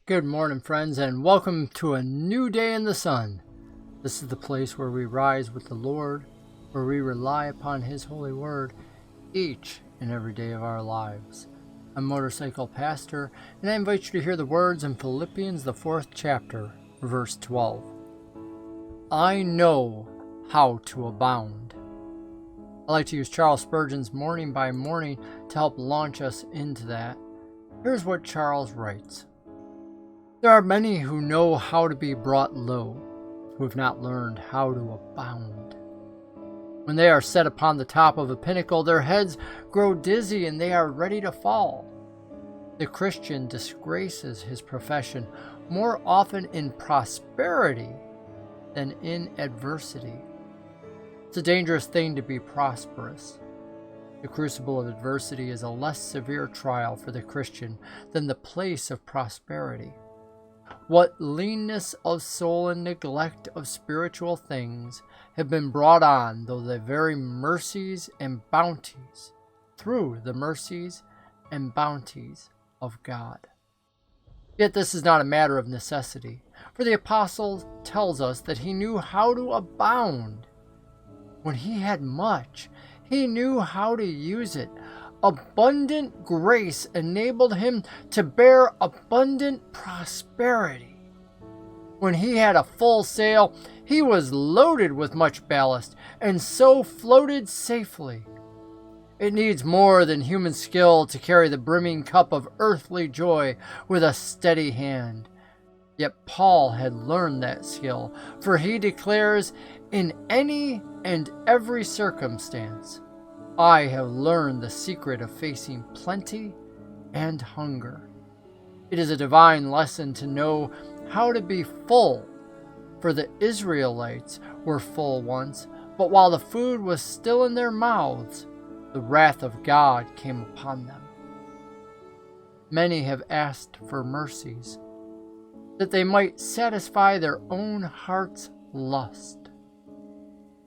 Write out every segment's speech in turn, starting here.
Good morning, friends, and welcome to a new day in the sun. This is the place where we rise with the Lord, where we rely upon His holy word each and every day of our lives. I'm Motorcycle Pastor, and I invite you to hear the words in Philippians, the 4th chapter, verse 12. I know how to abound. I like to use Charles Spurgeon's Morning by Morning to help launch us into that. Here's what Charles writes. There are many who know how to be brought low, who have not learned how to abound. When they are set upon the top of a pinnacle, their heads grow dizzy and they are ready to fall. The Christian disgraces his profession more often in prosperity than in adversity. It's a dangerous thing to be prosperous. The crucible of adversity is a less severe trial for the Christian than the place of prosperity. What leanness of soul and neglect of spiritual things have been brought on through the very mercies and bounties, of God. Yet this is not a matter of necessity, for the apostle tells us that he knew how to abound. When he had much, he knew how to use it. Abundant grace enabled him to bear abundant prosperity. When he had a full sail, he was loaded with much ballast, and so floated safely. It needs more than human skill to carry the brimming cup of earthly joy with a steady hand. Yet Paul had learned that skill, for he declares, in any and every circumstance, I have learned the secret of facing plenty and hunger. It is a divine lesson to know how to be full, for the Israelites were full once, but while the food was still in their mouths, the wrath of God came upon them. Many have asked for mercies, that they might satisfy their own heart's lust.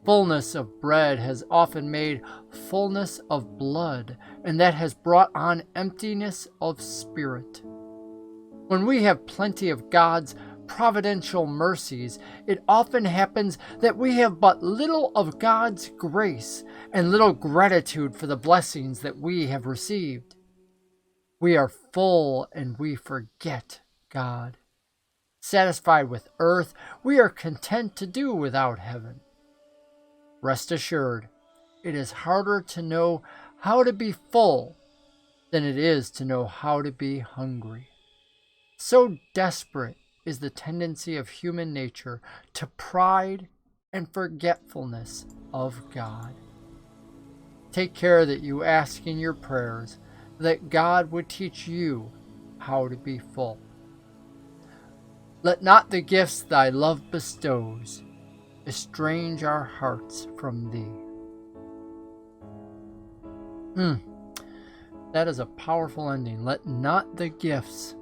Fullness of bread has often made fullness of blood, and that has brought on emptiness of spirit. When we have plenty of God's providential mercies, it often happens that we have but little of God's grace and little gratitude for the blessings that we have received. We are full and we forget God. Satisfied with earth, we are content to do without heaven. Rest assured, it is harder to know how to be full than it is to know how to be hungry. So desperate is the tendency of human nature to pride and forgetfulness of God. Take care that you ask in your prayers that God would teach you how to be full. Let not the gifts thy love bestows estrange our hearts from thee. That is a powerful ending. Let not the gifts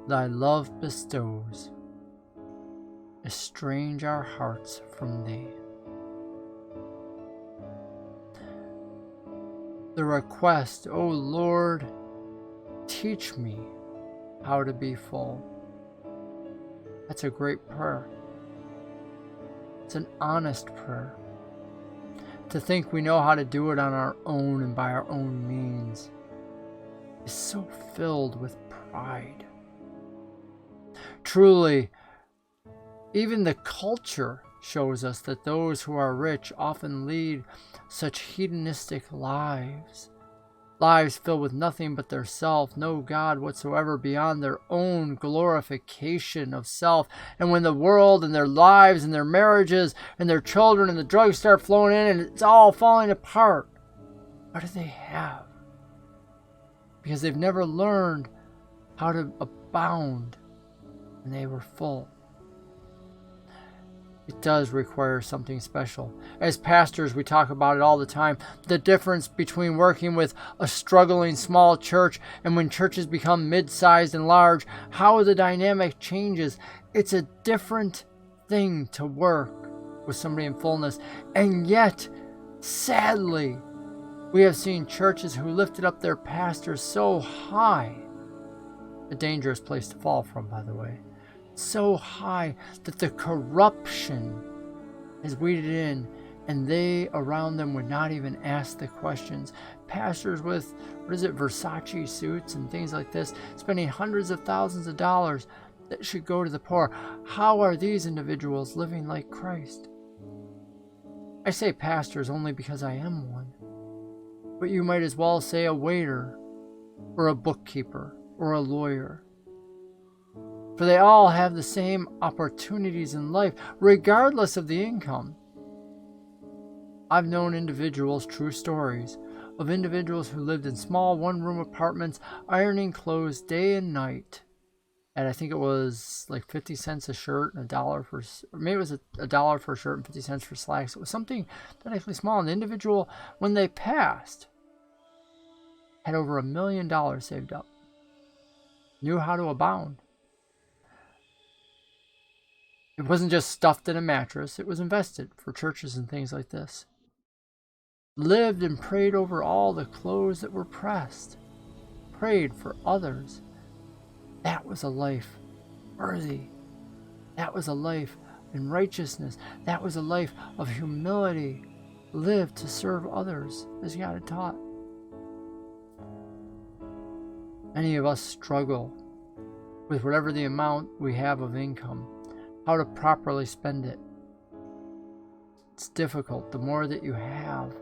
thy love bestows estrange our hearts from thee. The request, O Lord, teach me how to be full. That's a great prayer. It's an honest prayer. To think we know how to do it on our own and by our own means is so filled with pride. Truly, even the culture shows us that those who are rich often lead such hedonistic lives. Lives filled with nothing but their self, no God whatsoever beyond their own glorification of self. And when the world and their lives and their marriages and their children and the drugs start flowing in and it's all falling apart, what do they have? Because they've never learned how to abound when they were full. It does require something special. As pastors, we talk about it all the time. The difference between working with a struggling small church and when churches become mid-sized and large, how the dynamic changes. It's a different thing to work with somebody in fullness. And yet, sadly, we have seen churches who lifted up their pastors so high A dangerous place to fall from, by the way. So high that the corruption has weeded in, and they around them would not even ask the questions. Pastors with, Versace suits and things like this, spending hundreds of thousands of dollars that should go to the poor. How are these individuals living like Christ? I say pastors only because I am one. But you might as well say a waiter, or a bookkeeper, or a lawyer. For they all have the same opportunities in life, regardless of the income. I've known individuals, true stories, of individuals who lived in small one-room apartments, ironing clothes day and night. And I think it was like 50 cents a shirt and $1 for, or maybe it was $1 for a shirt and 50 cents for slacks. It was something that actually small. And the individual, when they passed, had over $1 million saved up. Knew how to abound. It wasn't just stuffed in a mattress. It was invested for churches and things like this. Lived and prayed over all the clothes that were pressed. Prayed for others. That was a life worthy. That was a life in righteousness. That was a life of humility. Lived to serve others as God had taught. Many of us struggle with whatever the amount we have of income, how to properly spend it. It's difficult. The more that you have,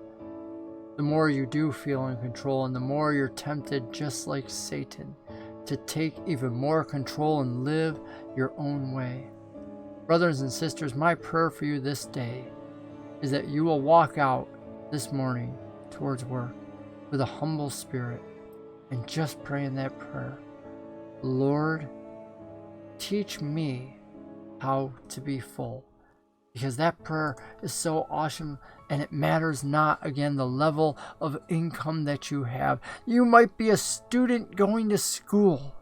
the more you do feel in control, and the more you're tempted, just like Satan, to take even more control and live your own way. Brothers and sisters, my prayer for you this day is that you will walk out this morning towards work with a humble spirit and just pray in that prayer. Lord, teach me how to be full. Because that prayer is so awesome, and it matters not, again, the level of income that you have. You might be a student going to school.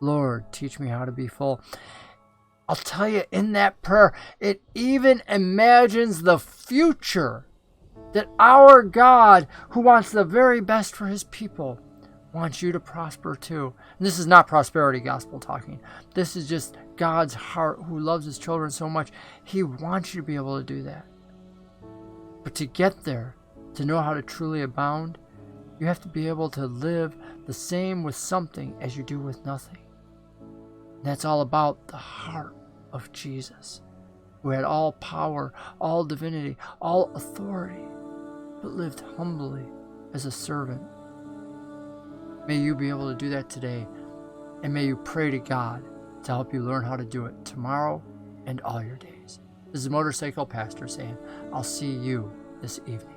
Lord, teach me how to be full. I'll tell you, in that prayer, it even imagines the future that our God, who wants the very best for his people, wants you to prosper too. And this is not prosperity gospel talking. This is just God's heart, who loves his children so much. He wants you to be able to do that. But to get there, to know how to truly abound, you have to be able to live the same with something as you do with nothing. And that's all about the heart of Jesus, who had all power, all divinity, all authority, but lived humbly as a servant. May you be able to do that today, and may you pray to God to help you learn how to do it tomorrow and all your days. This is Motorcycle Pastor saying, I'll see you this evening.